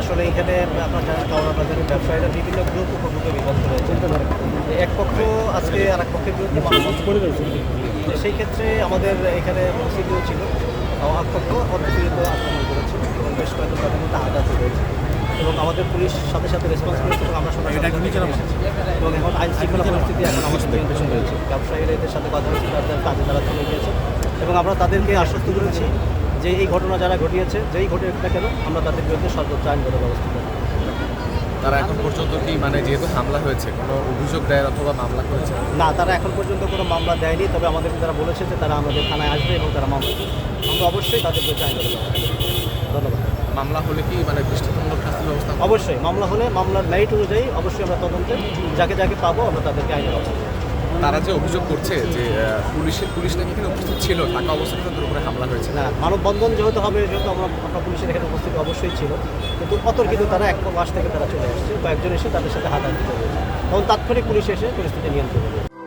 আসলে এখানে আপনার জানেন কাওড়া বাজারের ব্যবসায়ীরা বিভিন্ন গ্রুপ উপগ্রুপে বিভক্ত রয়েছে। এক পক্ষ আজকে আর এক পক্ষের বিরুদ্ধে মামলা করে রয়েছে। সেই ক্ষেত্রে আমাদের এখানে মসজিদও ছিল, এক পক্ষ অন্য বিরুদ্ধে আক্রমণ করেছে এবং বেশ কয়েকজন তাদের মধ্যে আঘাত রয়েছে এবং আমাদের পুলিশ সাথে সাথে রেসপন্স করেছে এবং আমরা সবাই এবং এখন আইন শৃঙ্খলা পরিস্থিতি এখন আমাদের নিয়ন্ত্রণ রয়েছে। ব্যবসায়ীরা এদের সাথে কথা হচ্ছে, তাদের কাজে তারা চলে গিয়েছে এবং আমরা তাদেরকে আশ্বস্ত করেছি যে এই ঘটনা যারা ঘটিয়েছে, যেই ঘটে না কেন আমরা তাদের বিরুদ্ধে সর্বোচ্চ আইনগত ব্যবস্থা করব। তারা এখন পর্যন্ত কি মানে যেহেতু হামলা হয়েছে কোনো অভিযোগ দেয় অথবা মামলা করেছে? না, তারা এখন পর্যন্ত কোনো মামলা দেয়নি, তবে আমাদেরকে তারা বলেছে যে তারা আমাদের থানায় আসবে এবং তারা মামলা করবে। আমরা অবশ্যই তাদের বিরুদ্ধে আইনগত ব্যবস্থা করব। ধন্যবাদ। মামলা হলে কি মানে দৃষ্টান্তমূলক শাস্তির ব্যবস্থা? অবশ্যই মামলা হলে মামলার মেরিট অনুযায়ী অবশ্যই আমরা তদন্তে যাকে যাকে পাবো আমরা তাদেরকে আইনের ব্যবস্থা করব। তারা যে অভিযোগ করছে যে পুলিশ নাকি এখানে উপস্থিত ছিল, থাকা অবস্থায় তাদের উপরে হামলা হয়েছে। না, মানববন্ধন যেহেতু হবে, যেহেতু আমরা পুলিশের এখানে উপস্থিত অবশ্যই ছিল, কিন্তু অতর্কিত তারা এক মাস থেকে তারা চলে আসছে, কয়েকজন এসে তাদের সাথে হাতাহাতি করেছে, তখন তাৎক্ষণিক পুলিশ এসে পরিস্থিতি নিয়ন্ত্রণ করে।